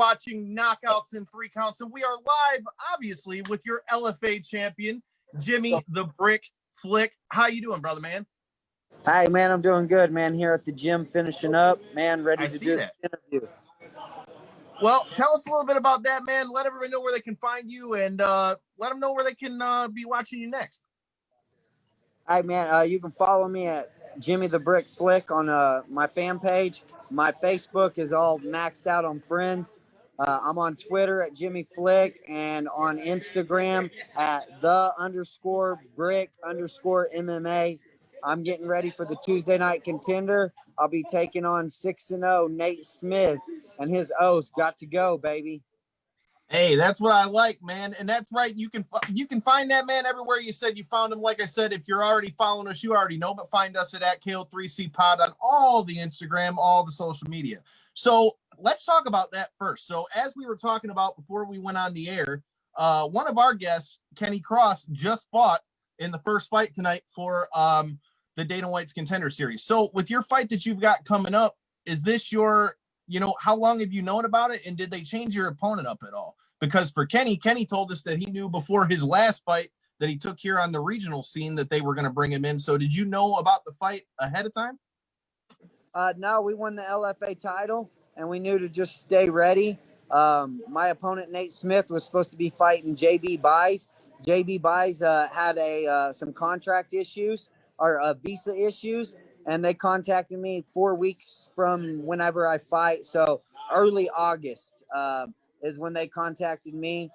watching Knockouts in 3 Counts, and we are live, obviously, with your LFA champion, Jimmy the Brick Flick. How you doing, brother, man? Hi, man. I'm doing good, man. Here at the gym, finishing up, man. Ready to do this interview. Well, tell us a little bit about that, man. Let everybody know where they can find you, and let them know where they can be watching you next. All right, man. You can follow me at Jimmy the Brick Flick on my fan page. My Facebook is all maxed out on friends. I'm on Twitter at Jimmy Flick and on Instagram at _brick_MMA. I'm getting ready for the Tuesday night contender. I'll be taking on 6-0 Nate Smith, and his O's got to go, baby. Hey, that's what I like, man. And that's right. You can find that man everywhere you said you found him. Like I said, if you're already following us, you already know, but find us at KO3C Pod on all the Instagram, all the social media. So let's talk about that first. So as we were talking about before we went on the air, one of our guests, Kenny Cross, just fought in the first fight tonight for the Dana White's Contender Series. So with your fight that you've got coming up, is this your, how long have you known about it? And did they change your opponent up at all? Because for Kenny told us that he knew before his last fight that he took here on the regional scene that they were going to bring him in. So did you know about the fight ahead of time? No, we won the LFA title and we knew to just stay ready. My opponent, Nate Smith, was supposed to be fighting JB Buys. JB Buys had some contract issues or visa issues, and they contacted me 4 weeks from whenever I fight. So early August is when they contacted me,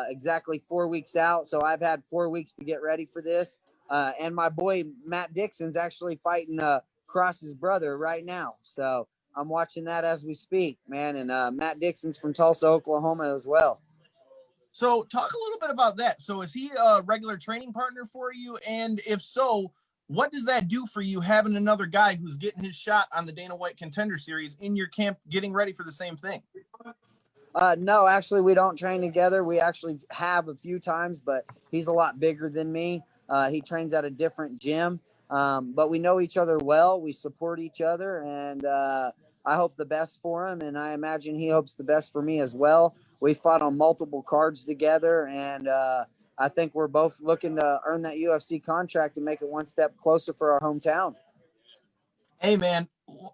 exactly 4 weeks out. So I've had 4 weeks to get ready for this. And my boy, Matt Dixon's actually fighting Cross's brother right now. So I'm watching that as we speak, man. And Matt Dixon's from Tulsa, Oklahoma as well. So talk a little bit about that. So is he a regular training partner for you? And if so, what does that do for you having another guy who's getting his shot on the Dana White Contender Series in your camp getting ready for the same thing? No, actually, we don't train together. We actually have a few times, but he's a lot bigger than me. He trains at a different gym, but we know each other well. We support each other, and I hope the best for him, and I imagine he hopes the best for me as well. We fought on multiple cards together, and I think we're both looking to earn that UFC contract and make it one step closer for our hometown. Hey, man,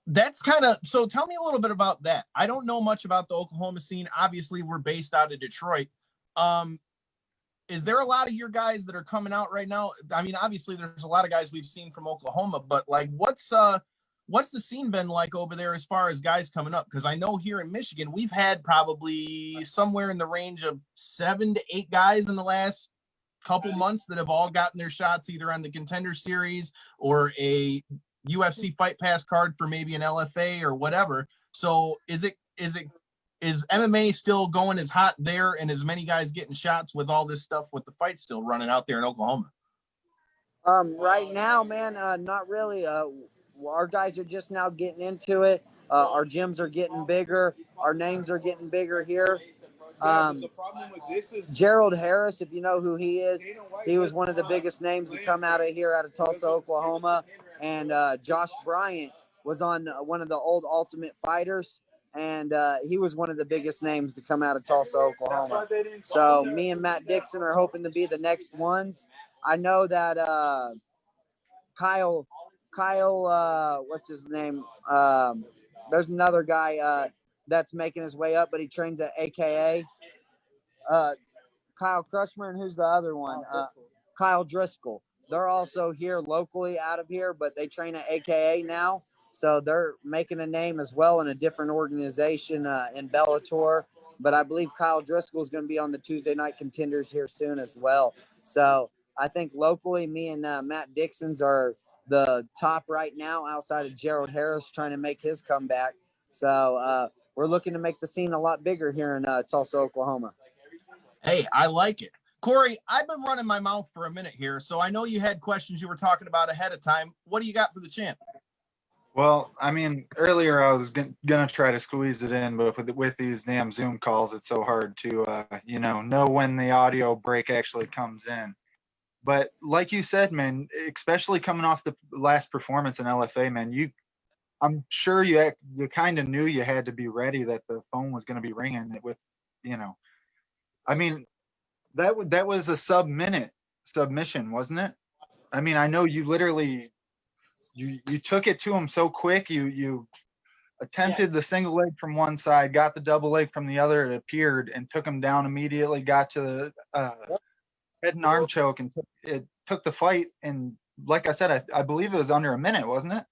that's kind of, so tell me a little bit about that. I don't know much about the Oklahoma scene. Obviously, we're based out of Detroit. Is there a lot of your guys that are coming out right now? I mean, obviously, there's a lot of guys we've seen from Oklahoma, but like, what's the scene been like over there as far as guys coming up? Because I know here in Michigan, we've had probably somewhere in the range of 7 to 8 guys in the last couple months that have all gotten their shots either on the Contender Series or a UFC Fight Pass card for maybe an LFA or whatever. So is MMA still going as hot there and as many guys getting shots with all this stuff with the fight still running out there in Oklahoma? Right now, man, not really. Our guys are just now getting into it. Our gyms are getting bigger. Our names are getting bigger here. Gerald Harris, if you know who he is, he was one of the biggest names to come out of here out of Tulsa, Oklahoma. And Josh Bryant was on one of the old Ultimate Fighters, and he was one of the biggest names to come out of Tulsa, Oklahoma. So me and Matt Dixon are hoping to be the next ones. I know that Kyle, what's his name? There's another guy that's making his way up, but he trains at AKA. Kyle Crushmer, and who's the other one? Kyle Driscoll. They're also here locally out of here, but they train at AKA now. So they're making a name as well in a different organization in Bellator. But I believe Kyle Driscoll is going to be on the Tuesday night contenders here soon as well. So I think locally, me and Matt Dixon's are the top right now outside of Gerald Harris trying to make his comeback. So we're looking to make the scene a lot bigger here in Tulsa, Oklahoma. Hey, I like it. Corey, I've been running my mouth for a minute here, so I know you had questions you were talking about ahead of time. What do you got for the champ? Well, I mean, earlier I was going to try to squeeze it in, but with these damn Zoom calls, it's so hard to, know when the audio break actually comes in. But like you said, man, especially coming off the last performance in LFA, man, I'm sure you kind of knew you had to be ready, that the phone was going to be ringing with, I mean, that was a sub-minute submission, wasn't it? I mean, I know you literally you took it to him so quick. You attempted the single leg from one side, got the double leg from the other. It appeared, and took him down immediately. Got to the head and arm choke, and it took the fight. And like I said, I believe it was under a minute, wasn't it?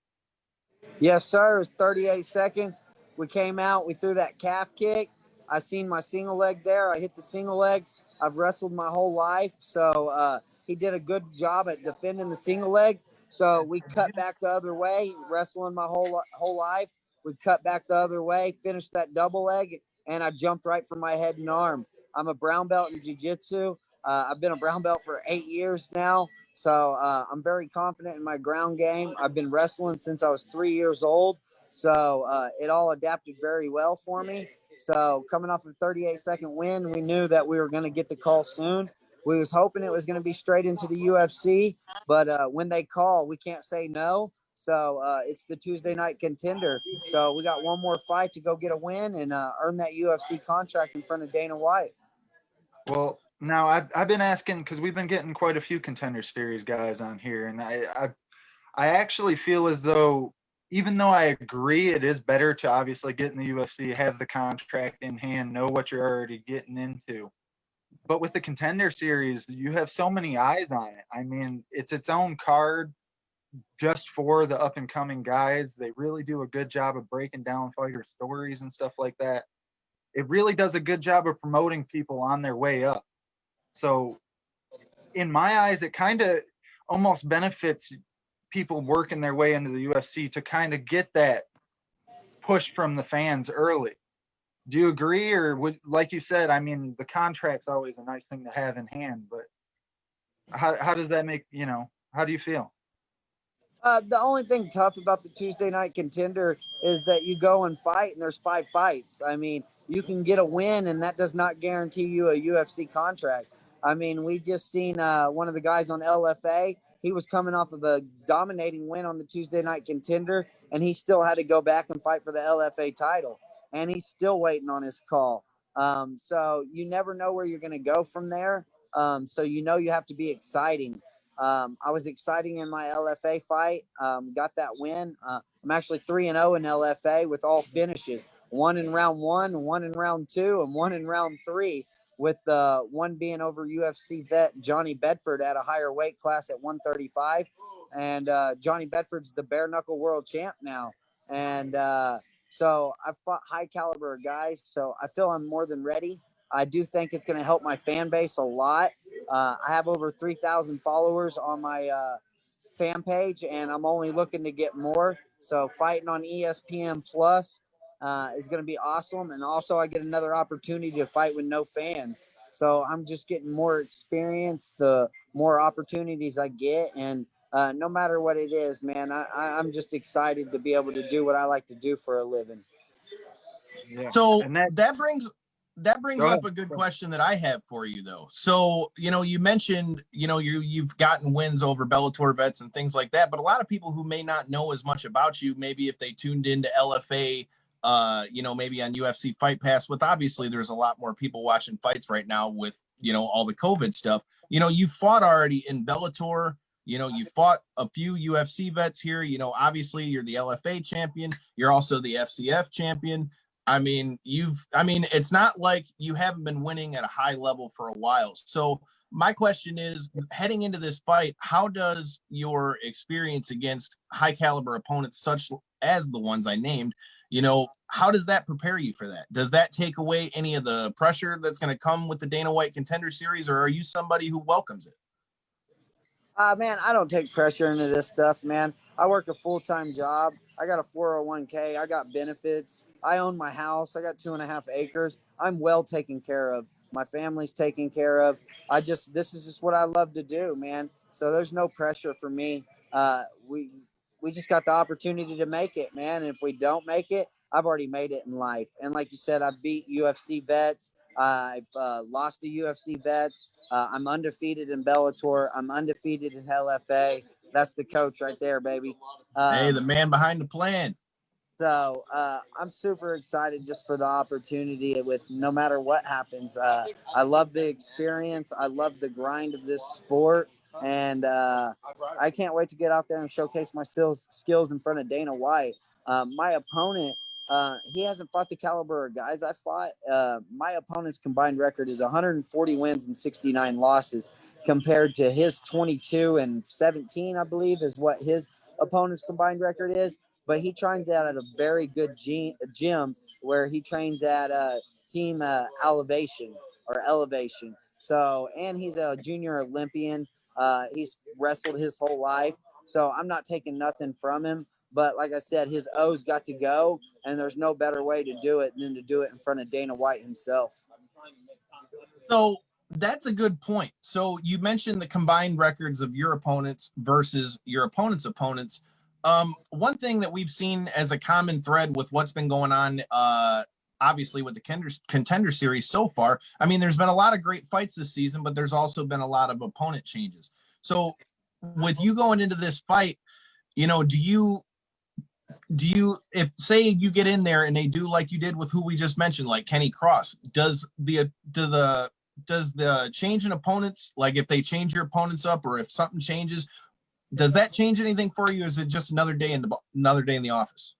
Yes, sir. It was 38 seconds. We came out. We threw that calf kick. I seen my single leg there. I hit the single leg. I've wrestled my whole life, so he did a good job at defending the single leg. So we cut back the other way, wrestling my whole life. We cut back the other way, finished that double leg, and I jumped right for my head and arm. I'm a brown belt in jiu-jitsu. I've been a brown belt for 8 years now. So I'm very confident in my ground game. I've been wrestling since I was 3 years old. So it all adapted very well for me. So coming off a 38-second win, we knew that we were going to get the call soon. We was hoping it was going to be straight into the UFC, but when they call, we can't say no. So it's the Tuesday night contender. So we got one more fight to go get a win and earn that UFC contract in front of Dana White. Well, now I've been asking, because we've been getting quite a few Contender Series guys on here, and I actually feel as though, even though I agree it is better to obviously get in the UFC, have the contract in hand, know what you're already getting into. But with the Contender Series, you have so many eyes on it. I mean, it's its own card just for the up and coming guys. They really do a good job of breaking down fighter stories and stuff like that. It really does a good job of promoting people on their way up. So in my eyes, it kind of almost benefits people working their way into the UFC to kind of get that push from the fans early. Do you agree? Or would, like you said, I mean, the contract's always a nice thing to have in hand, but how does that make, how do you feel? The only thing tough about the Tuesday night contender is that you go and fight and there's 5 fights. I mean, you can get a win and that does not guarantee you a UFC contract. I mean, we just seen one of the guys on LFA. He was coming off of a dominating win on the Tuesday night contender, and he still had to go back and fight for the LFA title. And he's still waiting on his call. So you never know where you're going to go from there. So you have to be exciting. I was exciting in my LFA fight. Got that win. I'm actually 3-0 in LFA with all finishes. 1 in round 1, 1 in round 2, and 1 in round 3. With one being over UFC vet Johnny Bedford at a higher weight class at 135, and Johnny Bedford's the bare knuckle world champ now. And so I've fought high caliber guys, so I feel I'm more than ready. I do think it's going to help my fan base a lot. I have over 3,000 followers on my fan page, and I'm only looking to get more. So fighting on ESPN Plus is going to be awesome. And also I get another opportunity to fight with no fans. So I'm just getting more experience, the more opportunities I get. And no matter what it is, man, I'm just excited to be able to do what I like to do for a living. Yeah. So that brings up a good question that I have for you, though. So, you mentioned, you've gotten wins over Bellator vets and things like that, but a lot of people who may not know as much about you, maybe if they tuned into LFA, maybe on UFC Fight Pass, with obviously there's a lot more people watching fights right now with, all the COVID stuff. You fought already in Bellator. You fought a few UFC vets here. Obviously you're the LFA champion. You're also the FCF champion. I mean, it's not like you haven't been winning at a high level for a while. So my question is, heading into this fight, how does your experience against high caliber opponents, such as the ones I named, how does that prepare you for that? Does that take away any of the pressure that's going to come with the Dana White Contender Series, or are you somebody who welcomes it? Man, I don't take pressure into this stuff, man. I work a full-time job. I got a 401k. I got benefits. I own my house. I got 2.5 acres. I'm well taken care of. My family's taken care of. This is just what I love to do, man. So there's no pressure for me. We just got the opportunity to make it, man. And if we don't make it, I've already made it in life. And like you said, I've beat UFC vets. I've lost to UFC vets. I'm undefeated in Bellator. I'm undefeated in LFA. That's the coach right there, baby. Hey, the man behind the plan. So I'm super excited just for the opportunity with no matter what happens. I love the experience. I love the grind of this sport. And I can't wait to get out there and showcase my skills in front of Dana White. My opponent, he hasn't fought the caliber of guys I fought. My opponent's combined record is 140 wins and 69 losses compared to his 22 and 17, I believe, is what his opponent's combined record is. But he trains out at a very good gym where he trains at Team Elevation. So, and he's a junior Olympian. He's wrestled his whole life. So I'm not taking nothing from him. But like I said, his O's got to go, and there's no better way to do it than to do it in front of Dana White himself. So that's a good point. So you mentioned the combined records of your opponents versus your opponent's opponents. One thing that we've seen as a common thread with what's been going on, obviously with the Contender series so far, I mean, there's been a lot of great fights this season, but there's also been a lot of opponent changes. So with you going into this fight, you know, do you, if say you get in there and they do like you did with who we just mentioned, like Kenny Cross, does the change in opponents, like if they change your opponents up or if something changes, does that change anything for you? Or is it just another day in the office?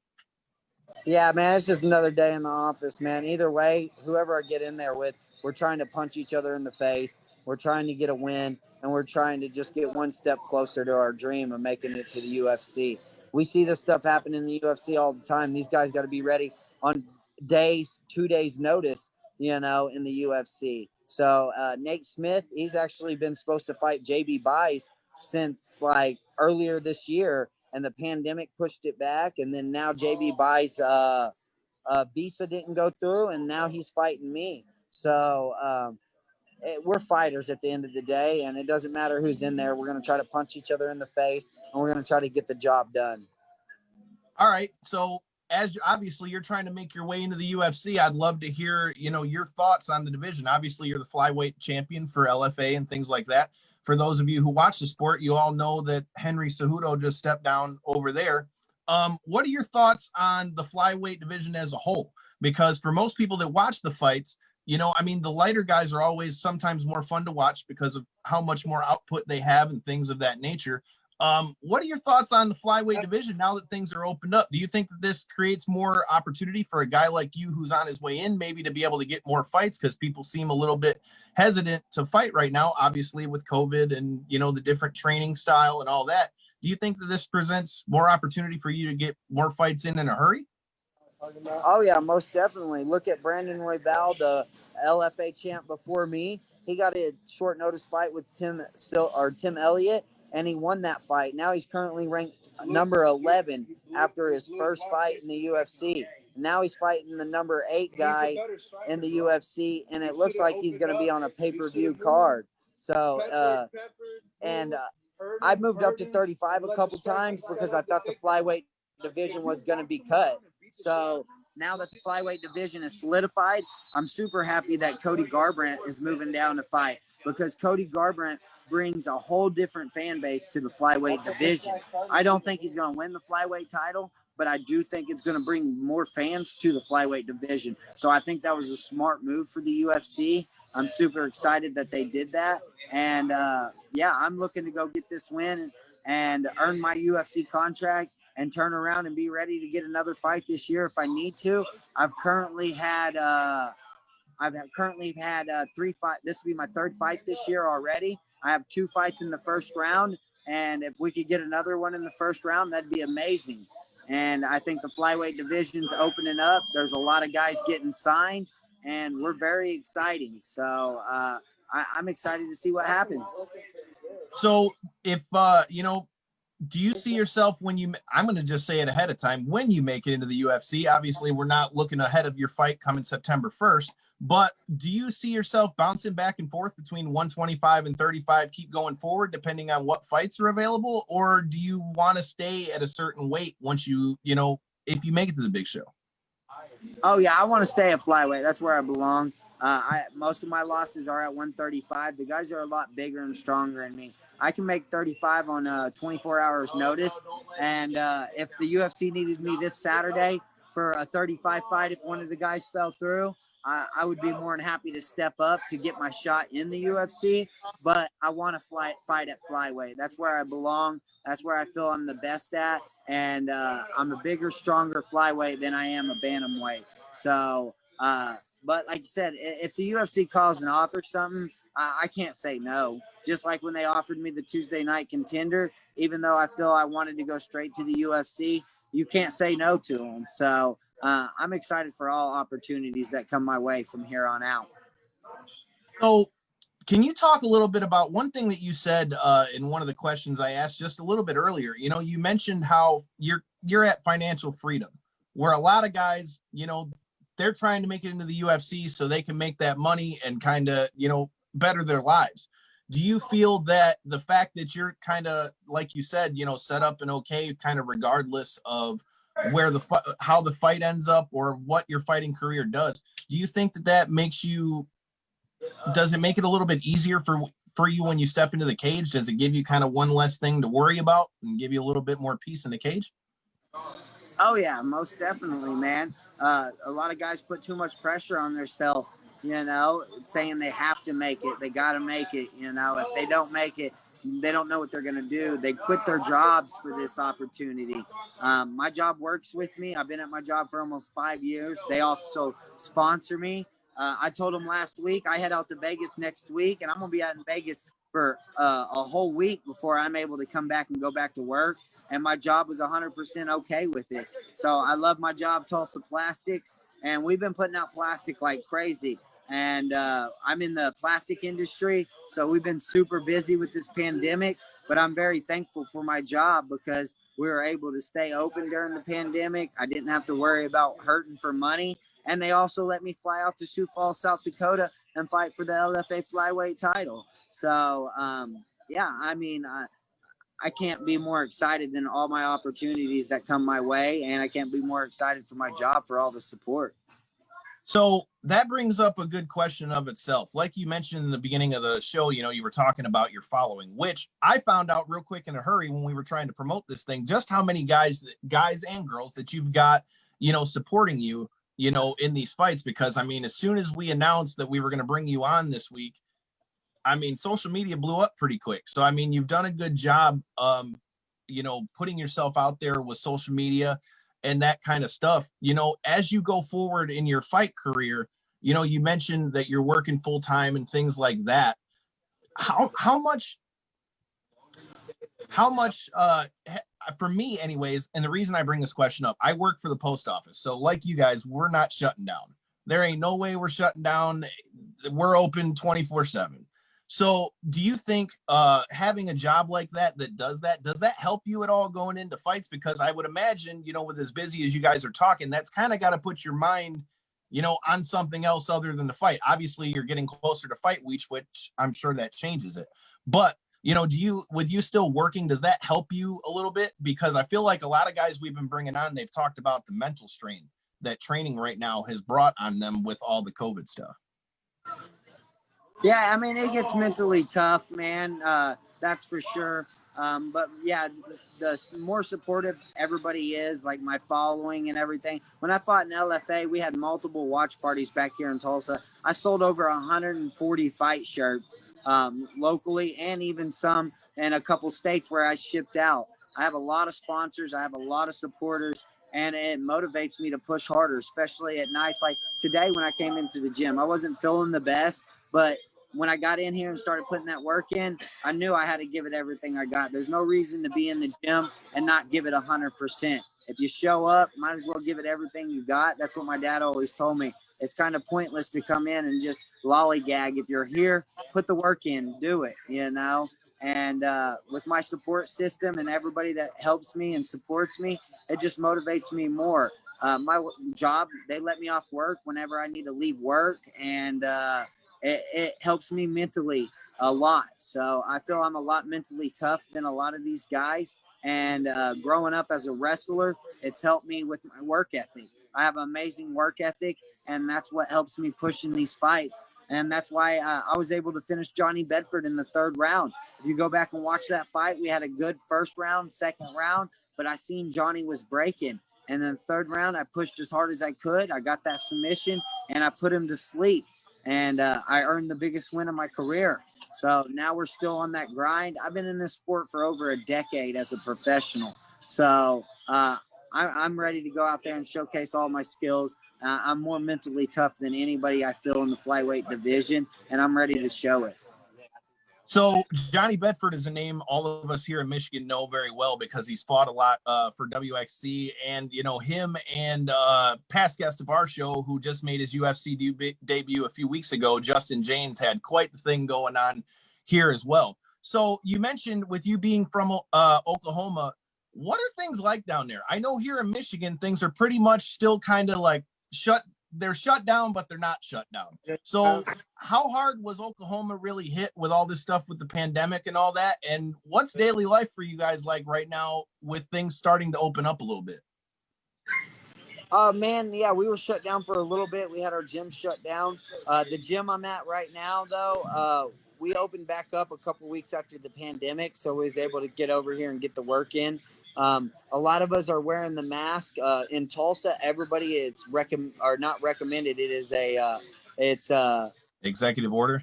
Yeah, man, it's just another day in the office, man. Either way, whoever I get in there with, we're trying to punch each other in the face. We're trying to get a win, and we're trying to just get one step closer to our dream of making it to the UFC. We see this stuff happen in the UFC all the time. These guys got to be ready on 2 days notice, you know, in the UFC. So Nate Smith, he's actually been supposed to fight JB Buys since like earlier this year, and the pandemic pushed it back. And then now JB Buys visa didn't go through, and now he's fighting me. So we're fighters at the end of the day, and it doesn't matter who's in there. We're going to try to punch each other in the face, and we're going to try to get the job done. All right. So as obviously you're trying to make your way into the UFC, I'd love to hear, you know, your thoughts on the division. Obviously you're the flyweight champion for LFA and things like that. For those of you who watch the sport, you all know that Henry Cejudo just stepped down over there. What are your thoughts on the flyweight division as a whole? Because for most people that watch the fights, you know, I mean, the lighter guys are always sometimes more fun to watch because of how much more output they have and things of that nature. What are your thoughts on the flyweight division now that things are opened up? Do you think that this creates more opportunity for a guy like you who's on his way in, maybe to be able to get more fights? Because people seem a little bit hesitant to fight right now, obviously with COVID and, you know, the different training style and all that. Do you think that this presents more opportunity for you to get more fights in a hurry? Oh, yeah, most definitely. Look at Brandon Royval, the LFA champ before me. He got a short notice fight with Tim Elliott, and he won that fight. Now he's currently ranked number 11 after his first fight in the UFC. Now he's fighting the number 8 guy in the UFC, and it looks like he's going to be on a pay-per-view card. So, I moved up to 35 a couple times because I thought the flyweight division was going to be cut. So now that the flyweight division is solidified, I'm super happy that Cody Garbrandt is moving down to fight, because Cody Garbrandt brings a whole different fan base to the flyweight division. I don't think he's going to win the flyweight title, but I do think it's going to bring more fans to the flyweight division. So I think that was a smart move for the UFC. I'm super excited that they did that. And yeah, I'm looking to go get this win and earn my UFC contract and turn around and be ready to get another fight this year if I need to. I've currently had 3 fights. This will be my 3rd fight this year already. I have 2 fights in the first round, and if we could get another one in the first round, that'd be amazing. And I think the flyweight division's opening up. There's a lot of guys getting signed, and we're very exciting. So I'm excited to see what happens. So if, you know, do you see yourself I'm going to just say it ahead of time, when you make it into the UFC? Obviously, we're not looking ahead of your fight coming September 1st, but do you see yourself bouncing back and forth between 125 and 35, keep going forward depending on what fights are available? Or do you want to stay at a certain weight once you know, if you make it to the big show? Oh, yeah, I want to stay at flyweight. That's where I belong. Most of my losses are at 135. The guys are a lot bigger and stronger than me. I can make 35 on 24 hours notice. And if the UFC needed me this Saturday for a 35 fight, if one of the guys fell through, I would be more than happy to step up to get my shot in the UFC. But I want to fight at flyweight. That's where I belong. That's where I feel I'm the best at. And I'm a bigger, stronger flyweight than I am a bantamweight. So, but like you said, if the UFC calls and offers something, I can't say no. Just like when they offered me the Tuesday night contender, even though I feel I wanted to go straight to the UFC, you can't say no to them. So I'm excited for all opportunities that come my way from here on out. So can you talk a little bit about one thing that you said in one of the questions I asked just a little bit earlier? You know, you mentioned how you're at financial freedom, where a lot of guys, you know, they're trying to make it into the UFC so they can make that money and kind of, you know, better their lives. Do you feel that the fact that you're kind of, like you said, you know, set up and okay, kind of regardless of where how the fight ends up or what your fighting career does, do you think that that makes you, does it make it a little bit easier for you when you step into the cage? Does it give you kind of one less thing to worry about and give you a little bit more peace in the cage? Oh yeah, most definitely, man. A lot of guys put too much pressure on themselves, you know, saying they have to make it, they got to make it, you know. If they don't make it, they don't know what they're going to do. They quit their jobs for this opportunity. My job works with me. I've been at my job for almost 5 years. They also sponsor me. I told them last week I head out to Vegas next week, and I'm going to be out in Vegas for a whole week before I'm able to come back and go back to work. And my job was 100% okay with it. So I love my job, Tulsa Plastics, and we've been putting out plastic like crazy. And I'm in the plastic industry, so we've been super busy with this pandemic, but I'm very thankful for my job because we were able to stay open during the pandemic. I didn't have to worry about hurting for money. And they also let me fly out to Sioux Falls, South Dakota and fight for the LFA Flyweight title. So, yeah, I mean, I can't be more excited than all my opportunities that come my way. And I can't be more excited for my job for all the support. So that brings up a good question of itself. Like you mentioned in the beginning of the show, you know, you were talking about your following, which I found out real quick in a hurry when we were trying to promote this thing, just how many guys and girls that you've got, you know, supporting you, you know, in these fights. Because I mean, as soon as we announced that we were going to bring you on this week, I mean, social media blew up pretty quick. So, I mean, you've done a good job, you know, putting yourself out there with social media and that kind of stuff. You know, as you go forward in your fight career, you know, you mentioned that you're working full time and things like that. How much, for me anyways, and the reason I bring this question up, I work for the post office. So like you guys, we're not shutting down. There ain't no way we're shutting down. We're open 24/7. So do you think having a job like that does that help you at all going into fights? Because I would imagine, you know, with as busy as you guys are talking, that's kind of got to put your mind, you know, on something else other than the fight. Obviously, you're getting closer to fight week, which I'm sure that changes it. But, you know, with you still working, does that help you a little bit? Because I feel like a lot of guys we've been bringing on, they've talked about the mental strain that training right now has brought on them with all the COVID stuff. Yeah, I mean, it gets mentally tough, man. That's for sure. But yeah, the more supportive everybody is, like my following and everything. When I fought in LFA, we had multiple watch parties back here in Tulsa. I sold over 140 fight shirts locally and even some in a couple states where I shipped out. I have a lot of sponsors. I have a lot of supporters. And it motivates me to push harder, especially at nights like today when I came into the gym. I wasn't feeling the best, but when I got in here and started putting that work in, I knew I had to give it everything I got. There's no reason to be in the gym and not give it 100%. If you show up, might as well give it everything you got. That's what my dad always told me. It's kind of pointless to come in and just lollygag. If you're here, put the work in, do it, you know. And with my support system and everybody that helps me and supports me, it just motivates me more. My job, they let me off work whenever I need to leave work, and it helps me mentally a lot. So I feel I'm a lot mentally tough than a lot of these guys. And growing up as a wrestler, it's helped me with my work ethic. I have an amazing work ethic, and that's what helps me push in these fights. And that's why I was able to finish Johnny Bedford in the 3rd round. If you go back and watch that fight, we had a good 1st round, 2nd round, but I seen Johnny was breaking. And then the 3rd round, I pushed as hard as I could. I got that submission, and I put him to sleep. And I earned the biggest win of my career. So now we're still on that grind. I've been in this sport for over a decade as a professional. So I'm ready to go out there and showcase all my skills. I'm more mentally tough than anybody I feel in the flyweight division, and I'm ready to show it. So Johnny Bedford is a name all of us here in Michigan know very well because he's fought a lot for WXC, and you know him and past guest of our show who just made his UFC debut a few weeks ago, Justin James, had quite the thing going on here as well. So you mentioned with you being from Oklahoma, what are things like down there? I know here in Michigan things are pretty much still kind of like they're shut down, but they're not shut down. So how hard was Oklahoma really hit with all this stuff with the pandemic and all that? And what's daily life for you guys like right now with things starting to open up a little bit? Man, yeah, we were shut down for a little bit. We had our gym shut down. The gym I'm at right now, though, we opened back up a couple weeks after the pandemic, so we was able to get over here and get the work in. A lot of us are wearing the mask in Tulsa. Everybody, it's not recommended. It is it's executive order.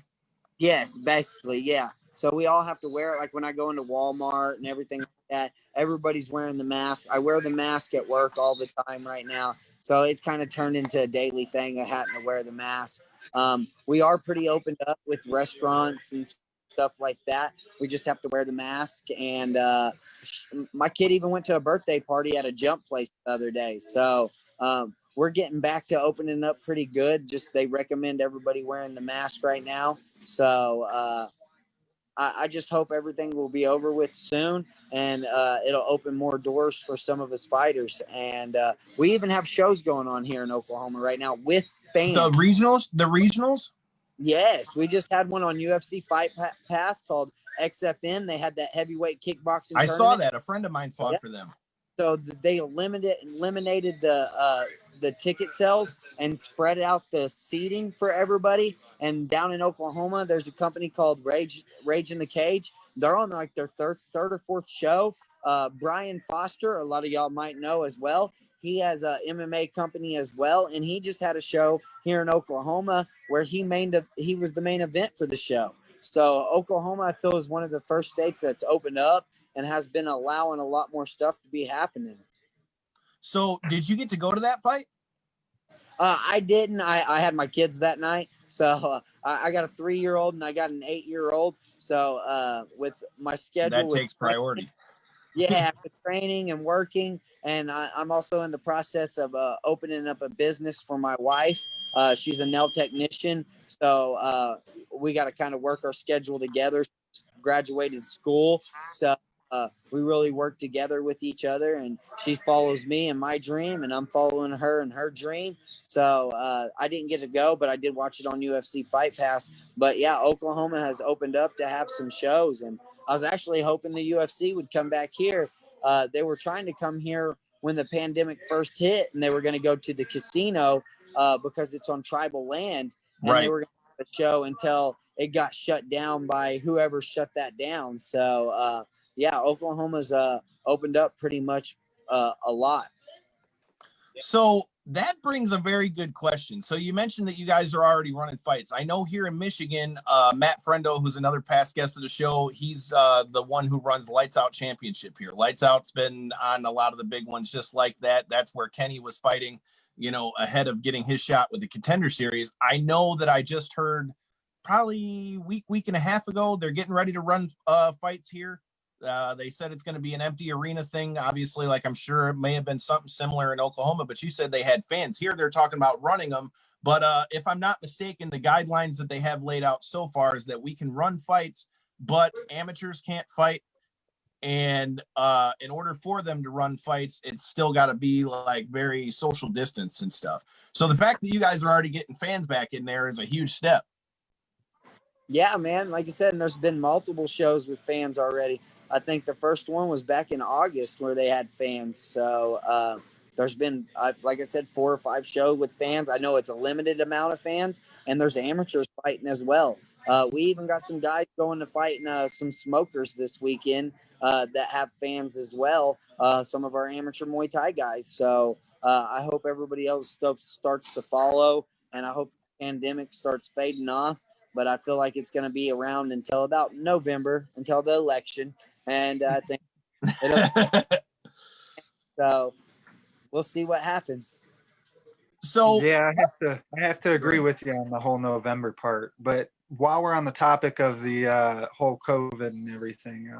Yes, basically, yeah. So we all have to wear it. Like when I go into Walmart and everything like that, everybody's wearing the mask. I wear the mask at work all the time right now. So it's kind of turned into a daily thing of having to wear the mask. We are pretty opened up with restaurants and stuff like that. We just have to wear the mask. And my kid even went to a birthday party at a jump place the other day. So we're getting back to opening up pretty good. Just they recommend everybody wearing the mask right now. So I just hope everything will be over with soon, and it'll open more doors for some of us fighters. And we even have shows going on here in Oklahoma right now with fans. The regionals? Yes, we just had one on UFC Fight Pass called XFN. They had that heavyweight kickboxing I tournament. saw that. A friend of mine fought for them. So they eliminated the ticket sales and spread out the seating for everybody. And down in Oklahoma, there's a company called Rage in the Cage. They're on like their third or fourth show. Brian Foster, a lot of y'all might know as well. He has a MMA company as well, and he just had a show here in Oklahoma where he was the main event for the show. So Oklahoma, I feel, is one of the first states that's opened up and has been allowing a lot more stuff to be happening. So did you get to go to that fight? I didn't. I had my kids that night. So I got a 3-year-old and I got an 8-year-old. So with my schedule. That takes priority. Yeah, with training and working. And I'm also in the process of opening up a business for my wife. She's a nail technician. So we got to kind of work our schedule together. She graduated school. So we really work together with each other, and she follows me in my dream and I'm following her in her dream. So I didn't get to go, but I did watch it on UFC Fight Pass. But yeah, Oklahoma has opened up to have some shows, and I was actually hoping the UFC would come back here. They were trying to come here when the pandemic first hit, and they were going to go to the casino because it's on tribal land, and right. They were going to have a show until it got shut down by whoever shut that down. So yeah, Oklahoma's opened up pretty much a lot. So that brings a very good question. So you mentioned that you guys are already running fights. I know here in Michigan, Matt Frendo, who's another past guest of the show, he's the one who runs Lights Out Championship here. Lights Out's been on a lot of the big ones just like that. That's where Kenny was fighting, you know, ahead of getting his shot with the Contender series. I know that I just heard probably week and a half ago, they're getting ready to run fights here. They said it's going to be an empty arena thing. Obviously, like I'm sure it may have been something similar in Oklahoma, but you said they had fans. Here they're talking about running them. But if I'm not mistaken, the guidelines that they have laid out so far is that we can run fights, but amateurs can't fight. And in order for them to run fights, it's still got to be like very social distance and stuff. So the fact that you guys are already getting fans back in there is a huge step. Yeah, man. Like I said, and there's been multiple shows with fans already. I think the first one was back in August where they had fans. So There's been, like I said, 4 or 5 shows with fans. I know it's a limited amount of fans, and there's amateurs fighting as well. We even got some guys going to fight in some smokers this weekend that have fans as well. Some of our amateur Muay Thai guys. So I hope everybody else starts to follow, and I hope the pandemic starts fading off. But I feel like it's going to be around until about November, until the election, and I think so. We'll see what happens. So yeah, I have to agree with you on the whole November part. But while we're on the topic of the whole COVID and everything,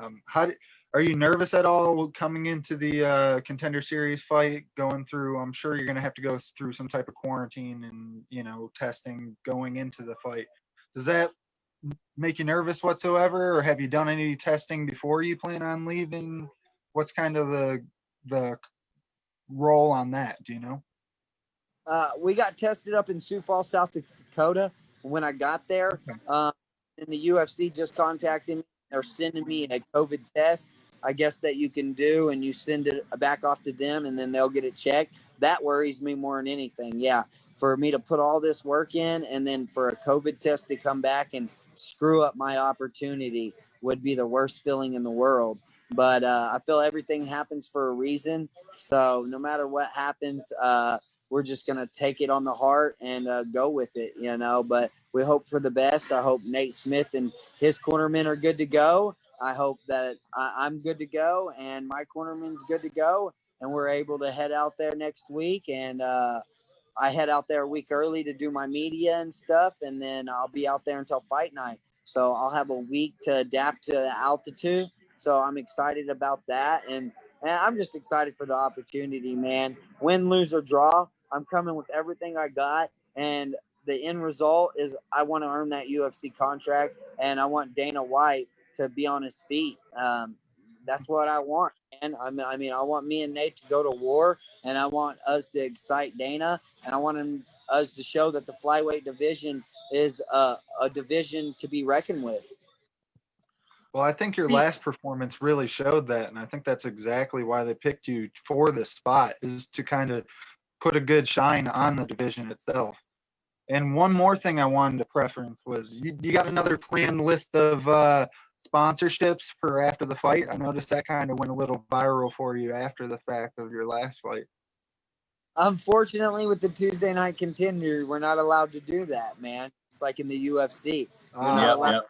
are you nervous at all coming into the Contender Series fight? Going through, I'm sure you're going to have to go through some type of quarantine and testing going into the fight. Does that make you nervous whatsoever, or have you done any testing before you plan on leaving? What's kind of the role on that? Do you know? We got tested up in Sioux Falls, South Dakota. When I got there, and the UFC just contacted me. They're sending me a COVID test, I guess, that you can do, and you send it back off to them, and then they'll get it checked. That worries me more than anything. Yeah, for me to put all this work in, and then for a COVID test to come back and screw up my opportunity would be the worst feeling in the world. But I feel everything happens for a reason. So no matter what happens, we're just going to take it on the heart and go with it, but we hope for the best. I hope Nate Smith and his cornermen are good to go. I hope that I'm good to go and my cornerman's good to go, and we're able to head out there next week. And I head out there a week early to do my media and stuff, and then I'll be out there until fight night. So I'll have a week to adapt to the altitude. So I'm excited about that. And I'm just excited for the opportunity, man. Win, lose, or draw, I'm coming with everything I got. And the end result is I want to earn that UFC contract, and I want Dana White to be on his feet. That's what I want, man. I mean, I want me and Nate to go to war, and I want us to excite Dana, and I want us to show that the flyweight division is a division to be reckoned with. Well, I think your last performance really showed that, and I think that's exactly why they picked you for this spot, is to kind of put a good shine on the division itself. And one more thing I wanted to preference was you got another planned list of sponsorships for after the fight. I noticed that kind of went a little viral for you after the fact of your last fight. Unfortunately, with the Tuesday Night Contender, we're not allowed to do that, man. It's like in the UFC. We're not allowed to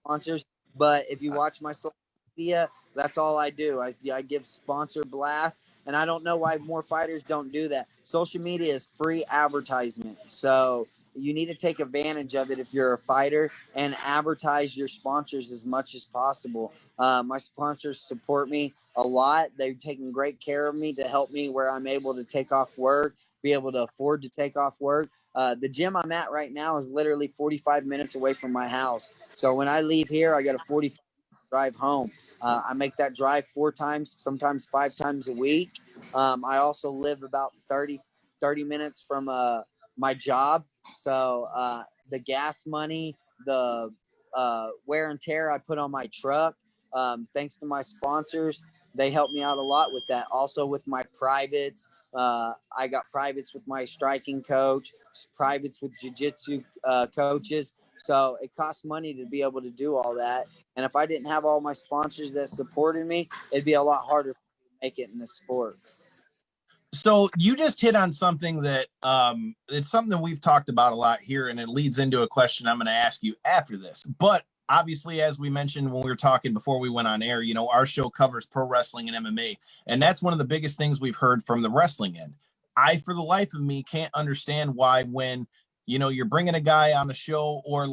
sponsors. But if you watch my social media, that's all I do. I give sponsor blasts, and I don't know why more fighters don't do that. Social media is free advertisement. So you need to take advantage of it if you're a fighter and advertise your sponsors as much as possible. My sponsors support me a lot. They've taken great care of me to help me where I'm able to take off work, be able to afford to take off work. The gym I'm at right now is literally 45 minutes away from my house. So when I leave here, I got a 45 drive home. I make that drive 4 times, sometimes 5 times a week. I also live about 30 minutes from my job. So the gas money, the wear and tear I put on my truck, thanks to my sponsors, they help me out a lot with that. Also with my privates. I got privates with my striking coach, privates with jiu-jitsu coaches. So it costs money to be able to do all that. And if I didn't have all my sponsors that supported me, it'd be a lot harder for me to make it in this sport. So you just hit on something that it's something that we've talked about a lot here, and it leads into a question I'm going to ask you after this. But obviously, as we mentioned when we were talking before we went on air, our show covers pro wrestling and MMA, and that's one of the biggest things we've heard from the wrestling end. I, for the life of me, can't understand why when, you're bringing a guy on the show or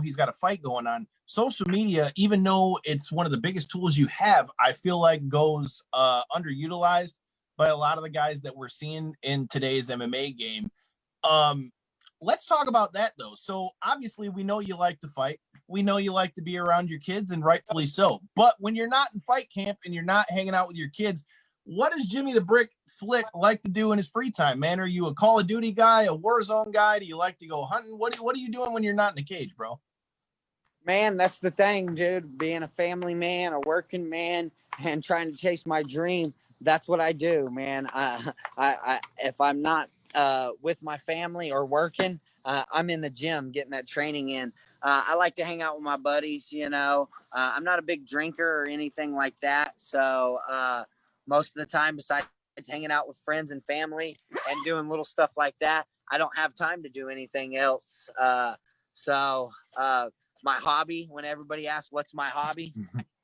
he's got a fight going on, social media, even though it's one of the biggest tools you have, I feel like goes underutilized by a lot of the guys that we're seeing in today's MMA game. Let's talk about that, though. So obviously we know you like to fight. We know you like to be around your kids, and rightfully so. But when you're not in fight camp and you're not hanging out with your kids, what does Jimmy the Brick Flick like to do in his free time, man? Are you a Call of Duty guy, a Warzone guy? Do you like to go hunting? What are you doing when you're not in the cage, bro? Man, that's the thing, dude. Being a family man, a working man, and trying to chase my dream. that's what I do, man. If I'm not with my family or working, I'm in the gym getting that training in. I like to hang out with my buddies. I'm not a big drinker or anything like that. So most of the time, besides hanging out with friends and family and doing little stuff like that, I don't have time to do anything else. So my hobby, when everybody asks what's my hobby,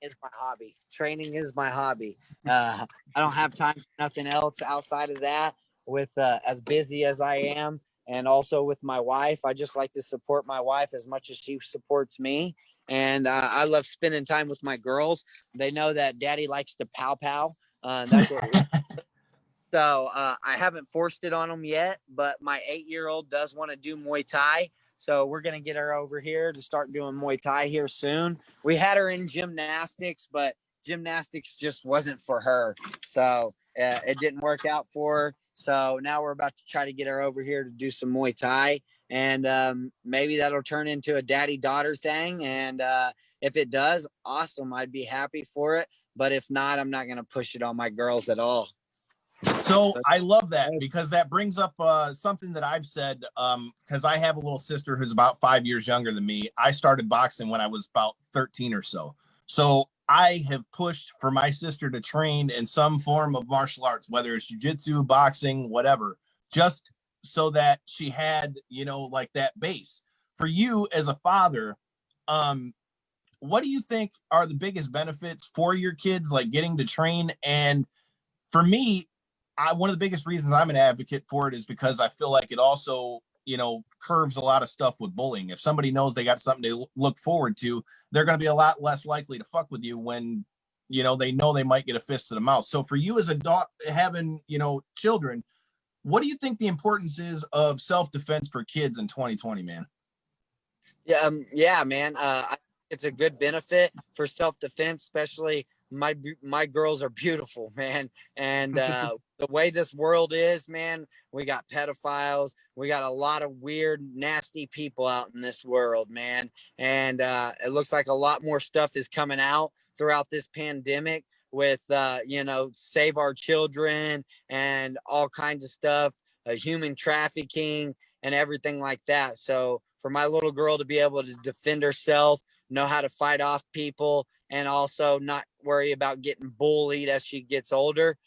is my hobby. Training is my hobby. I don't have time for nothing else outside of that. With as busy as I am, and also with my wife, I just like to support my wife as much as she supports me. And I love spending time with my girls. They know that Daddy likes to pow pow. That's what. So I haven't forced it on them yet, but my 8-year-old does want to do Muay Thai. So we're going to get her over here to start doing Muay Thai here soon. We had her in gymnastics, but gymnastics just wasn't for her. So it didn't work out for her. So now we're about to try to get her over here to do some Muay Thai. And maybe that'll turn into a daddy-daughter thing. And if it does, awesome. I'd be happy for it. But if not, I'm not going to push it on my girls at all. So I love that, because that brings up something that I've said, because I have a little sister who's about 5 years younger than me. I started boxing when I was about 13 or so. So I have pushed for my sister to train in some form of martial arts, whether it's jiu-jitsu, boxing, whatever, just so that she had, like that base. For you as a father, what do you think are the biggest benefits for your kids, like getting to train? And for me, one of the biggest reasons I'm an advocate for it is because I feel like it also, curbs a lot of stuff with bullying. If somebody knows they got something to look forward to, they're going to be a lot less likely to fuck with you when, they know they might get a fist to the mouth. So for you as a having, children, what do you think the importance is of self-defense for kids in 2020, man? Yeah, man. It's a good benefit for self-defense, especially my girls are beautiful, man. And the way this world is, man, we got pedophiles. We got a lot of weird, nasty people out in this world, man. And it looks like a lot more stuff is coming out throughout this pandemic with, save our children and all kinds of stuff, human trafficking and everything like that. So for my little girl to be able to defend herself, know how to fight off people, and also not worry about getting bullied as she gets older,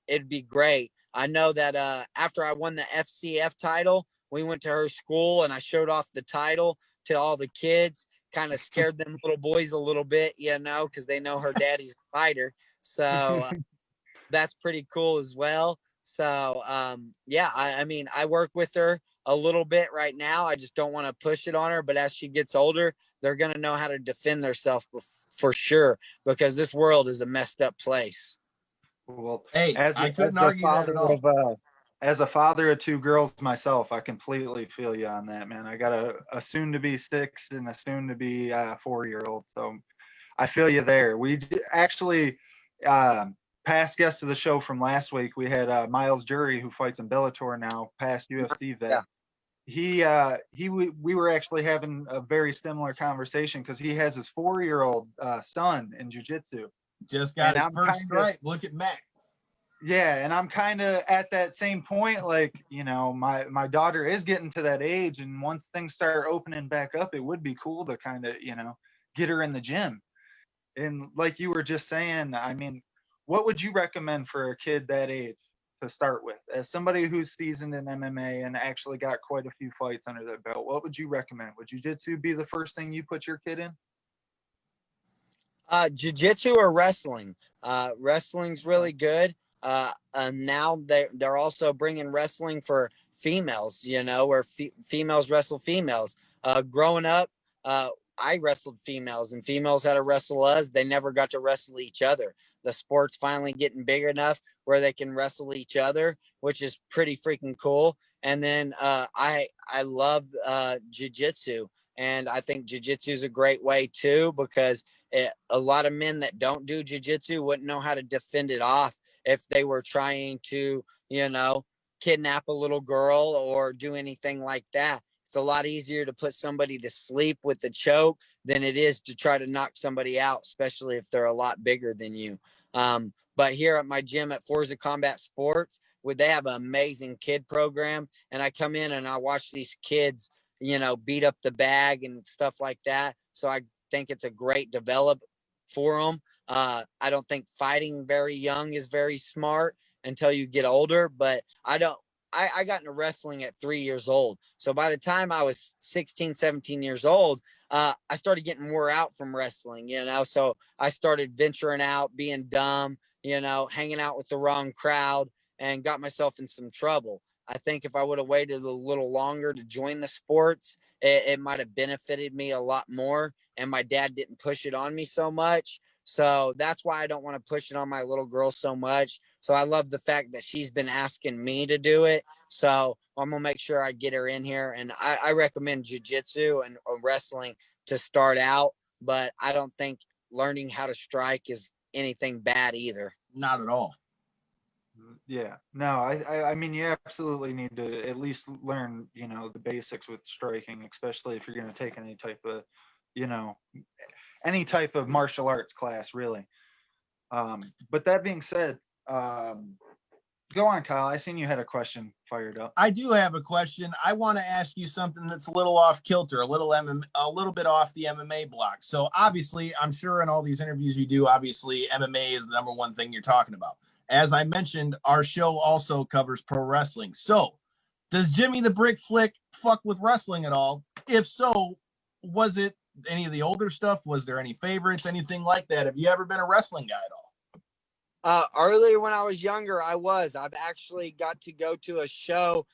it'd be great. I know that after I won the FCF title, we went to her school and I showed off the title to all the kids, kind of scared them little boys a little bit, because they know her daddy's a fighter. So that's pretty cool as well. So yeah, I mean, I work with her a little bit right now. I just don't want to push it on her, but as she gets older, they're going to know how to defend themselves for sure, because this world is a messed up place. Well, hey, I couldn't argue that at all. As a father of 2 girls myself, I completely feel you on that, man. I got a soon to be 6 and a soon to be 4-year-old. So I feel you there. We actually, past guest of the show from last week, we had Miles Jury, who fights in Bellator now, past UFC vet. Yeah. We were actually having a very similar conversation because he has his 4-year-old son in jiu-jitsu. Just got his first stripe. Look at Mac. Yeah, and I'm kind of at that same point, like, my daughter is getting to that age, and once things start opening back up, it would be cool to kind of, get her in the gym. And like you were just saying, I mean, what would you recommend for a kid that age to start with? As somebody who's seasoned in MMA and actually got quite a few fights under their belt, what would you recommend? Would jiu-jitsu be the first thing you put your kid in? Jiu-jitsu or wrestling? Wrestling's really good. Now they're also bringing wrestling for females, where females wrestle females. Growing up, I wrestled females, and females had to wrestle us. They never got to wrestle each other. The sport's finally getting big enough where they can wrestle each other, which is pretty freaking cool. And then I love jiu-jitsu, and I think jiu-jitsu is a great way too, because a lot of men that don't do jiu-jitsu wouldn't know how to defend it off if they were trying to, kidnap a little girl or do anything like that. It's a lot easier to put somebody to sleep with the choke than it is to try to knock somebody out, especially if they're a lot bigger than you. But here at my gym at Forza Combat Sports, they have an amazing kid program. And I come in and I watch these kids, beat up the bag and stuff like that. So I think it's a great develop for them. I don't think fighting very young is very smart until you get older, but I got into wrestling at 3 years old. So by the time I was 16, 17 years old, I started getting wore out from wrestling, so I started venturing out, being dumb, hanging out with the wrong crowd, and got myself in some trouble. I think if I would have waited a little longer to join the sports, it might have benefited me a lot more. And my dad didn't push it on me so much. So that's why I don't want to push it on my little girl so much. So I love the fact that she's been asking me to do it. So I'm going to make sure I get her in here. And I recommend jiu-jitsu and wrestling to start out. But I don't think learning how to strike is anything bad either. Not at all. Yeah, no, I mean, you absolutely need to at least learn, the basics with striking, especially if you're going to take any type of, any type of martial arts class, really. But that being said, go on, Kyle. I seen you had a question fired up. I do have a question. I want to ask you something that's a little off kilter, a little bit off the MMA block. So obviously, I'm sure in all these interviews you do, obviously MMA is the number one thing you're talking about. As I mentioned, our show also covers pro wrestling. So does Jimmy the Brick Flick fuck with wrestling at all? If so, was it any of the older stuff? Was there any favorites, anything like that? Have you ever been a wrestling guy at all? Earlier when I was younger, I've actually got to go to a show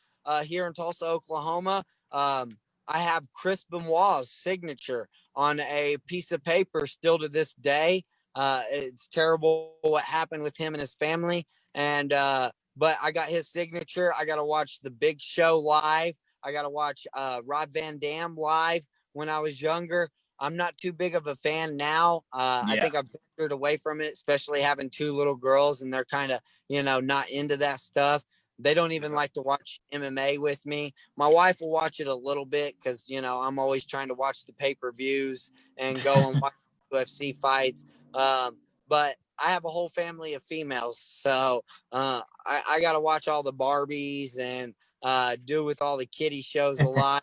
here in Tulsa, Oklahoma. I have Chris Benoit's signature on a piece of paper still to this day. It's terrible what happened with him and his family. But I got his signature. I got to watch The Big Show live. I got to watch Rob Van Dam live when I was younger. I'm not too big of a fan now. I think I've ventured away from it, especially having two little girls and they're kind of, not into that stuff. They don't even like to watch MMA with me. My wife will watch it a little bit because, I'm always trying to watch the pay-per-views and go and watch UFC fights. But I have a whole family of females. So I got to watch all the Barbies and do with all the kiddie shows a lot.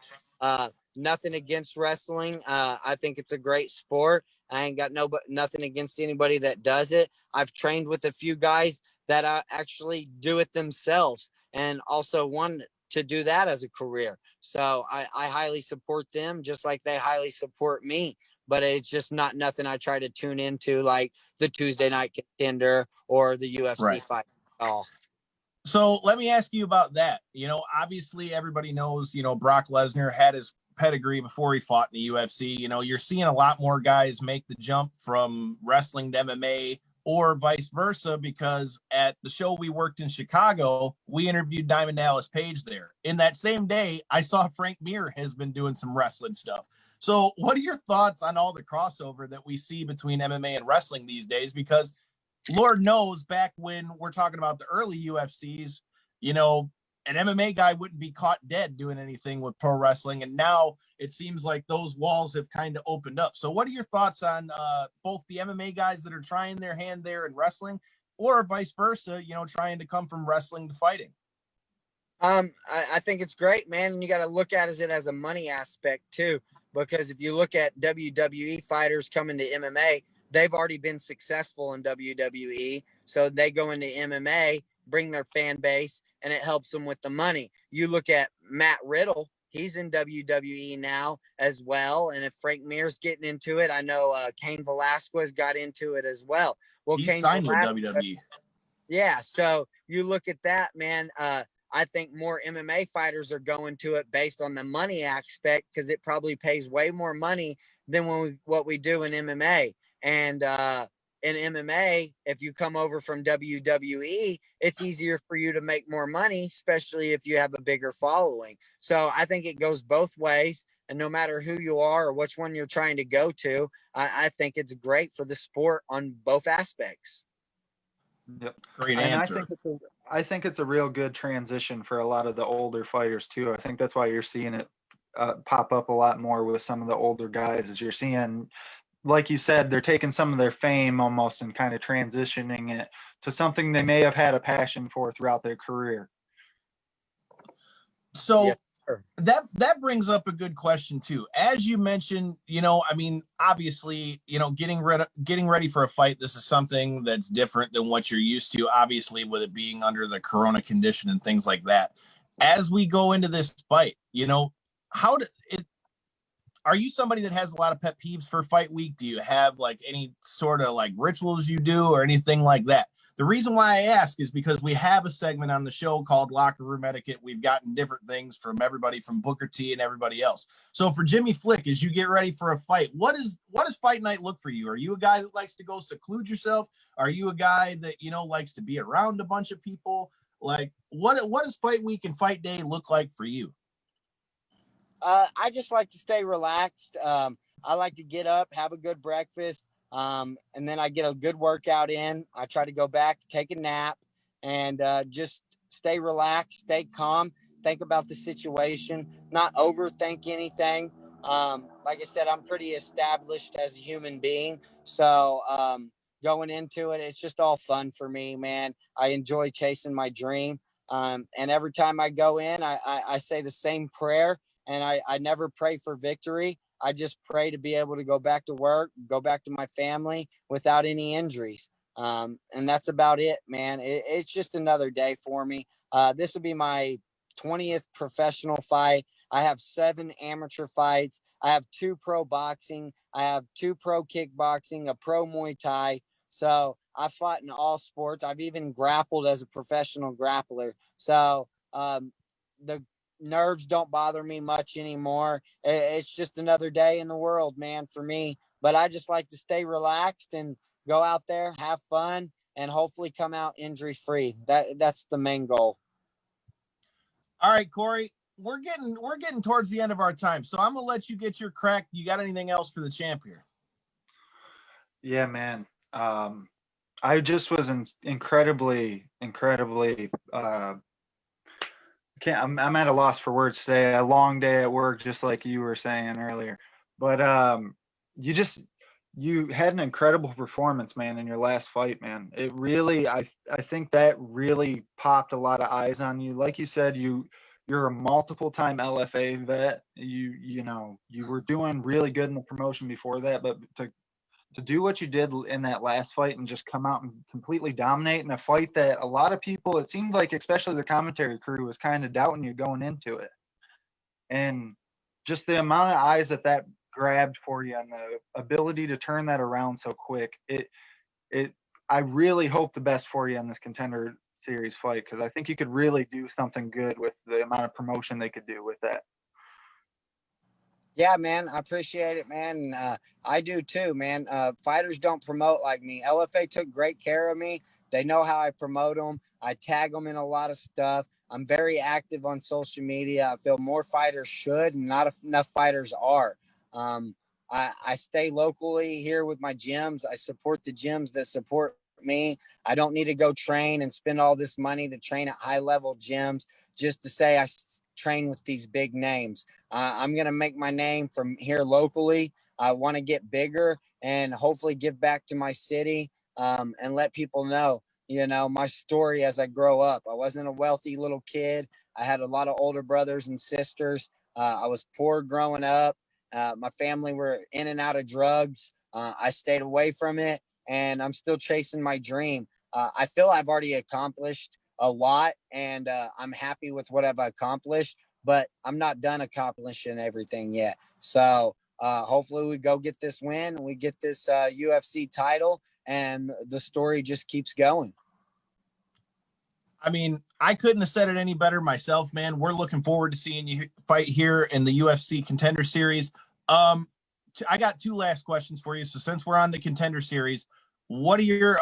Nothing against wrestling. I think it's a great sport. I ain't got nothing against anybody that does it. I've trained with a few guys that actually do it themselves and also want to do that as a career. So I highly support them just like they highly support me. But it's just not nothing I try to tune into like the Tuesday Night Contender or the UFC fight at all. So let me ask you about that. Obviously everybody knows, Brock Lesnar had his pedigree before he fought in the UFC. You're seeing a lot more guys make the jump from wrestling to MMA or vice versa, because at the show we worked in Chicago, we interviewed Diamond Dallas Page there. In that same day, I saw Frank Mir has been doing some wrestling stuff. So what are your thoughts on all the crossover that we see between MMA and wrestling these days? Because Lord knows back when we're talking about the early UFCs, an MMA guy wouldn't be caught dead doing anything with pro wrestling. And now it seems like those walls have kind of opened up. So what are your thoughts on both the MMA guys that are trying their hand there in wrestling or vice versa, trying to come from wrestling to fighting? I think it's great, man. And you got to look at it as a money aspect too, because if you look at WWE fighters coming to MMA, they've already been successful in WWE. So they go into MMA, bring their fan base, and it helps them with the money. You look at Matt Riddle, he's in WWE now as well. And if Frank Mir's getting into it, I know Cain Velasquez got into it as well. Well, he's Cain signed Velasquez, with WWE. Yeah. So you look at that, man. I think more MMA fighters are going to it based on the money aspect because it probably pays way more money than what we do in MMA. And in MMA, if you come over from WWE, it's easier for you to make more money, especially if you have a bigger following. So I think it goes both ways. And no matter who you are or which one you're trying to go to, I think it's great for the sport on both aspects. Yep. Great answer. I think it's a real good transition for a lot of the older fighters too. I think that's why you're seeing it pop up a lot more with some of the older guys, is you're seeing like you said, they're taking some of their fame almost and kind of transitioning it to something they may have had a passion for throughout their career. So Yeah, sure. that brings up a good question too. As you mentioned, I mean, obviously, getting ready for a fight, this is something that's different than what you're used to, obviously, with it being under the corona condition and things like that. As we go into this fight, are you somebody that has a lot of pet peeves for fight week? Do you have like any sort of like rituals you do or anything like that? The reason why I ask is because we have a segment on the show called Locker Room Etiquette. We've gotten different things from everybody from Booker T and everybody else. So for Jimmy Flick, as you get ready for a fight, what does fight night look for you? Are you a guy that likes to go seclude yourself? Are you a guy that, likes to be around a bunch of people? Like what does fight week and fight day look like for you? I just like to stay relaxed. I like to get up, have a good breakfast, and then I get a good workout in. I try to go back, take a nap, and just stay relaxed, stay calm, think about the situation, not overthink anything. Like I said, I'm pretty established as a human being, so going into it, it's just all fun for me, man. I enjoy chasing my dream, and every time I go in, I say the same prayer. And I never pray for victory. I just pray to be able to go back to work, go back to my family without any injuries. And that's about it, man. It's just another day for me. This will be my 20th professional fight. I have 7 amateur fights. I have 2 pro boxing. I have 2 pro kickboxing, a pro Muay Thai. So I fought in all sports. I've even grappled as a professional grappler. So the nerves don't bother me much anymore. It's just another day in the world, man, for me. But I just like to stay relaxed and go out there, have fun, and hopefully come out injury free. That's the main goal. All right, Corey, we're getting towards the end of our time, so I'm gonna let you get your crack. You got anything else for the champ here? Yeah, man. I just was incredibly I'm at a loss for words today. A long day at work, just like you were saying earlier. But you had an incredible performance, man, in your last fight, man. It really, I think that really popped a lot of eyes on you. Like you said, you're a multiple time LFA vet. You were doing really good in the promotion before that, but to do what you did in that last fight and just come out and completely dominate in a fight that a lot of people, it seemed like, especially the commentary crew, was kind of doubting you going into it. And just the amount of eyes that grabbed for you and the ability to turn that around so quick, I really hope the best for you in this Contender Series fight, because I think you could really do something good with the amount of promotion they could do with that. Yeah, man, I appreciate it, man. I do too, man. Fighters don't promote like me. LFA took great care of me. They know how I promote them. I tag them in a lot of stuff. I'm very active on social media. I feel more fighters should, and not enough fighters are. I stay locally here with my gyms. I support the gyms that support me. I don't need to go train and spend all this money to train at high level gyms just to say I train with these big names. I'm going to make my name from here locally. I want to get bigger and hopefully give back to my city, and let people know, my story as I grow up. I wasn't a wealthy little kid. I had a lot of older brothers and sisters. I was poor growing up. My family were in and out of drugs. I stayed away from it, and I'm still chasing my dream. I feel I've already accomplished a lot, and I'm happy with what I've accomplished, but I'm not done accomplishing everything yet. So hopefully we go get this win, and we get this UFC title, and the story just keeps going. I mean, I couldn't have said it any better myself, man. We're looking forward to seeing you fight here in the UFC Contender Series. I got 2 last questions for you. So since we're on the Contender Series, what are your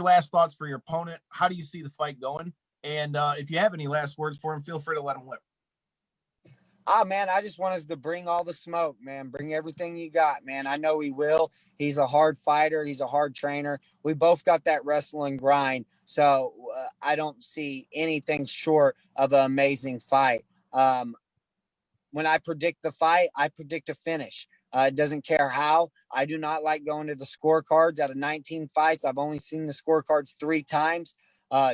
last thoughts for your opponent? How do you see the fight going? And if you have any last words for him, feel free to let him whip. Man, I just want us to bring all the smoke, man. Bring everything you got, man. I know he will. He's a hard fighter. He's a hard trainer. We both got that wrestling grind. So I don't see anything short of an amazing fight. When I predict the fight, I predict a finish. It doesn't care how. I do not like going to the scorecards. Out of 19 fights, I've only seen the scorecards 3 times.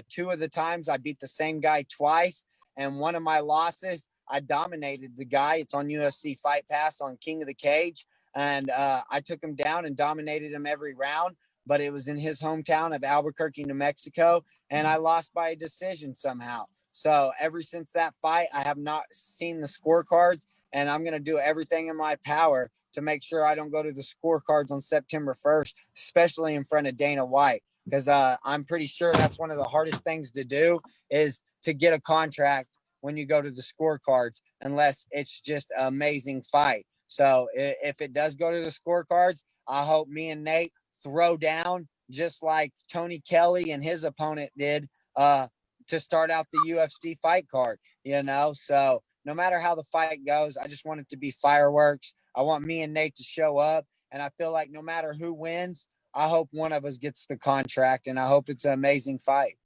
2 of the times I beat the same guy twice, and one of my losses, I dominated the guy. It's on UFC Fight Pass on King of the Cage, and I took him down and dominated him every round, but it was in his hometown of Albuquerque, New Mexico, and I lost by a decision somehow. So ever since that fight, I have not seen the scorecards, and I'm going to do everything in my power to make sure I don't go to the scorecards on September 1st, especially in front of Dana White, because I'm pretty sure that's one of the hardest things to do is to get a contract when you go to the scorecards, unless it's just an amazing fight. So if it does go to the scorecards, I hope me and Nate throw down just like Tony Kelly and his opponent did to start out the UFC fight card, So no matter how the fight goes, I just want it to be fireworks. I want me and Nate to show up. And I feel like no matter who wins, I hope one of us gets the contract, and I hope it's an amazing fight.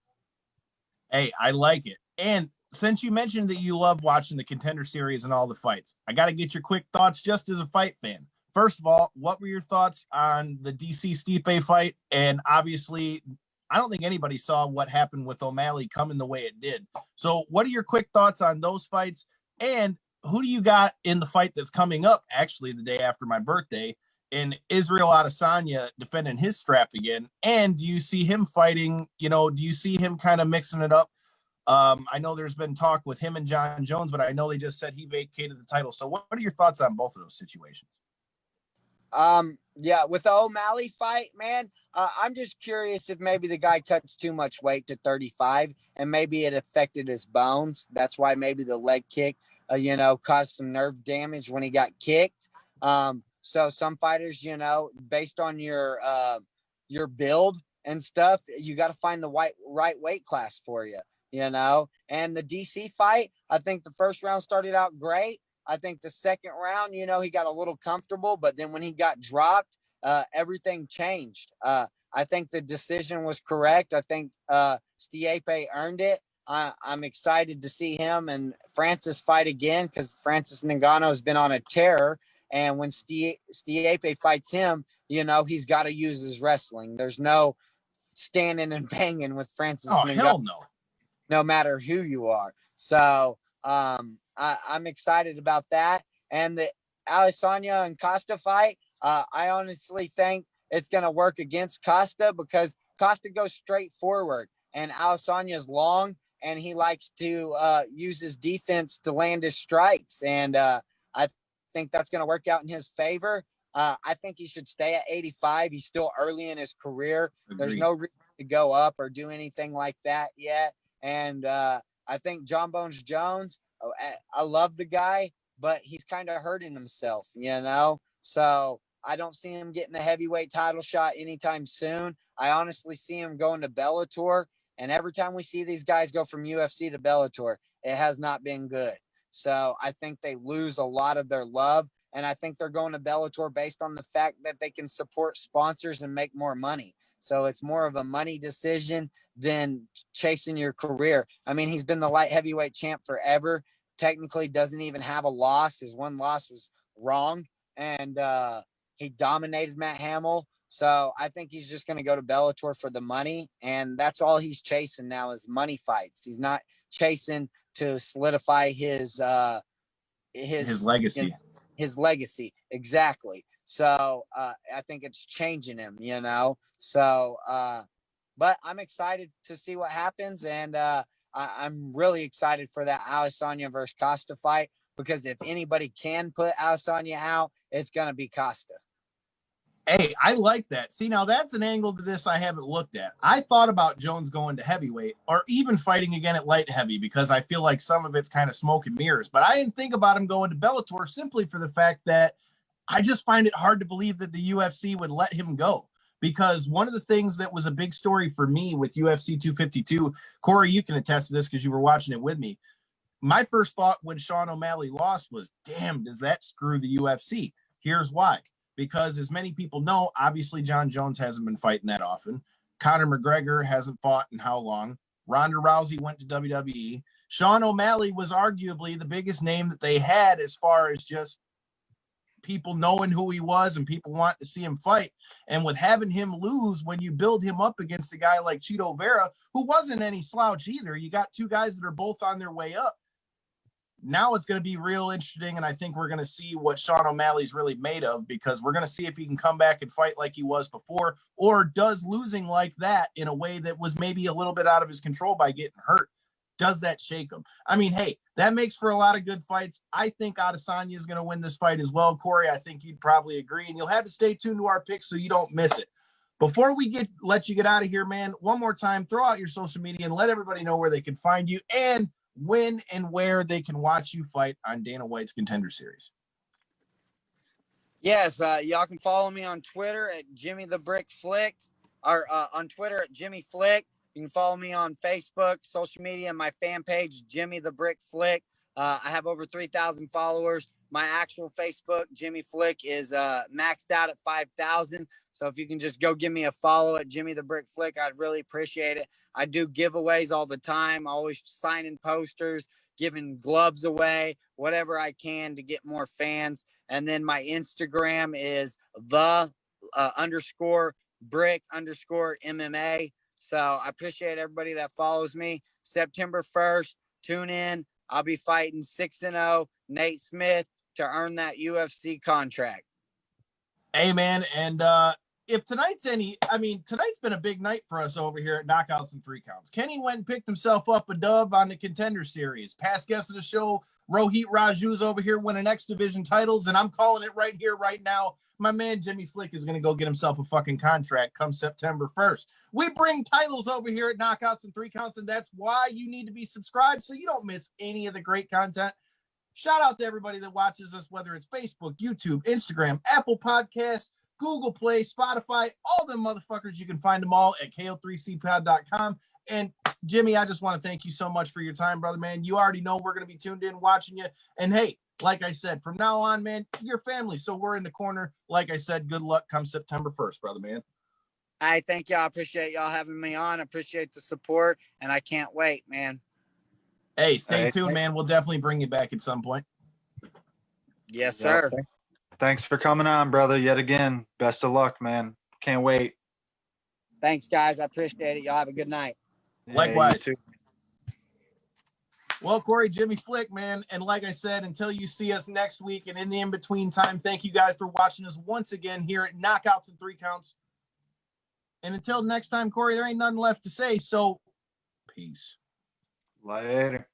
Hey, I like it. And since you mentioned that you love watching the Contender series and all the fights, I got to get your quick thoughts just as a fight fan. First of all, what were your thoughts on the DC Stipe fight? And obviously, I don't think anybody saw what happened with O'Malley coming the way it did. So what are your quick thoughts on those fights? And who do you got in the fight that's coming up, actually, the day after my birthday, in Israel Adesanya defending his strap again? And do you see him fighting, do you see him kind of mixing it up? I know there's been talk with him and John Jones, but I know they just said he vacated the title. So what are your thoughts on both of those situations? Yeah, with the O'Malley fight, man, I'm just curious if maybe the guy cuts too much weight to 35 and maybe it affected his bones. That's why maybe the leg kick, caused some nerve damage when he got kicked. So some fighters, based on your build and stuff, you got to find the right weight class for you, and the DC fight, I think the first round started out great. I think the second round, he got a little comfortable, but then when he got dropped, everything changed. I think the decision was correct. I think Stipe earned it. I'm excited to see him and Francis fight again, because Francis Ngannou has been on a tear. And when Stipe fights him, he's got to use his wrestling. There's no standing and banging with Francis Ngannou. Hell no. No matter who you are. So I'm excited about that. And the Adesanya and Costa fight, I honestly think it's going to work against Costa, because Costa goes straight forward and Adesanya's long, and he likes to use his defense to land his strikes. And I think that's going to work out in his favor. I think he should stay at 85. He's still early in his career. Agreed. There's no reason to go up or do anything like that yet. And I think John Bones Jones, I love the guy, but he's kind of hurting himself, So I don't see him getting the heavyweight title shot anytime soon. I honestly see him going to Bellator. And every time we see these guys go from UFC to Bellator, it has not been good. So I think they lose a lot of their love. And I think they're going to Bellator based on the fact that they can support sponsors and make more money. So it's more of a money decision than chasing your career. I mean, he's been the light heavyweight champ forever. Technically doesn't even have a loss. His one loss was wrong. And he dominated Matt Hamill. So I think he's just going to go to Bellator for the money. And that's all he's chasing now is money fights. He's not chasing to solidify his legacy. His legacy. Exactly. So I think it's changing him, So, but I'm excited to see what happens. And I'm really excited for that Adesanya versus Costa fight, because if anybody can put Adesanya out, it's going to be Costa. Hey, I like that. See, now that's an angle to this I haven't looked at. I thought about Jones going to heavyweight or even fighting again at light heavy, because I feel like some of it's kind of smoke and mirrors. But I didn't think about him going to Bellator simply for the fact that I just find it hard to believe that the UFC would let him go. Because one of the things that was a big story for me with UFC 252, Corey, you can attest to this because you were watching it with me. My first thought when Sean O'Malley lost was, damn, does that screw the UFC? Here's why. Because as many people know, obviously John Jones hasn't been fighting that often. Conor McGregor hasn't fought in how long? Ronda Rousey went to WWE. Sean O'Malley was arguably the biggest name that they had as far as just people knowing who he was and people want to see him fight. And with having him lose, when you build him up against a guy like Chito Vera, who wasn't any slouch either, you got two guys that are both on their way up. Now it's going to be real interesting, and I think we're going to see what Sean O'Malley's really made of, because we're going to see if he can come back and fight like he was before, or does losing like that in a way that was maybe a little bit out of his control by getting hurt, does that shake him? I mean, hey, that makes for a lot of good fights. I think Adesanya is going to win this fight as well, Corey. I think you'd probably agree, and you'll have to stay tuned to our picks so you don't miss it. Before we let you get out of here, man, one more time, throw out your social media and let everybody know where they can find you, and when and where they can watch you fight on Dana White's Contender Series. Yes, y'all can follow me on Twitter at Jimmy the Brick Flick, or on Twitter at Jimmy Flick. You can follow me on Facebook, social media, my fan page, Jimmy the Brick Flick. I have over 3,000 followers. My actual Facebook, Jimmy Flick, is maxed out at 5,000. So if you can just go give me a follow at Jimmy the Brick Flick, I'd really appreciate it. I do giveaways all the time, always signing posters, giving gloves away, whatever I can to get more fans. And then my Instagram is _brick_MMA. So I appreciate everybody that follows me. September 1st, tune in. I'll be fighting 6-0 Nate Smith to earn that UFC contract. Hey, man, and if tonight's tonight's been a big night for us over here at Knockouts and Three Counts. Kenny went and picked himself up a dub on the Contender Series. Past guest of the show, Rohit Raju's over here winning X Division titles, and I'm calling it right here, right now. My man Jimmy Flick is going to go get himself a fucking contract come September 1st. We bring titles over here at Knockouts and Three Counts, and that's why you need to be subscribed so you don't miss any of the great content. Shout out to everybody that watches us, whether it's Facebook, YouTube, Instagram, Apple Podcasts, Google Play, Spotify, all them motherfuckers. You can find them all at ko3cpod.com. And Jimmy, I just want to thank you so much for your time, brother, man. You already know we're going to be tuned in watching you. And hey, like I said, from now on, man, you're family. So we're in the corner. Like I said, good luck come September 1st, brother, man. I thank y'all. I appreciate y'all having me on. I appreciate the support, and I can't wait, man. Hey, stay tuned, man. We'll definitely bring you back at some point. Yes, sir. Thanks for coming on, brother, yet again. Best of luck, man. Can't wait. Thanks, guys. I appreciate it. Y'all have a good night. Likewise. Yeah, well, Corey, Jimmy Flick, man. And like I said, until you see us next week and in the in-between time, thank you guys for watching us once again here at Knockouts and Three Counts. And until next time, Corey, there ain't nothing left to say. So, peace. Later.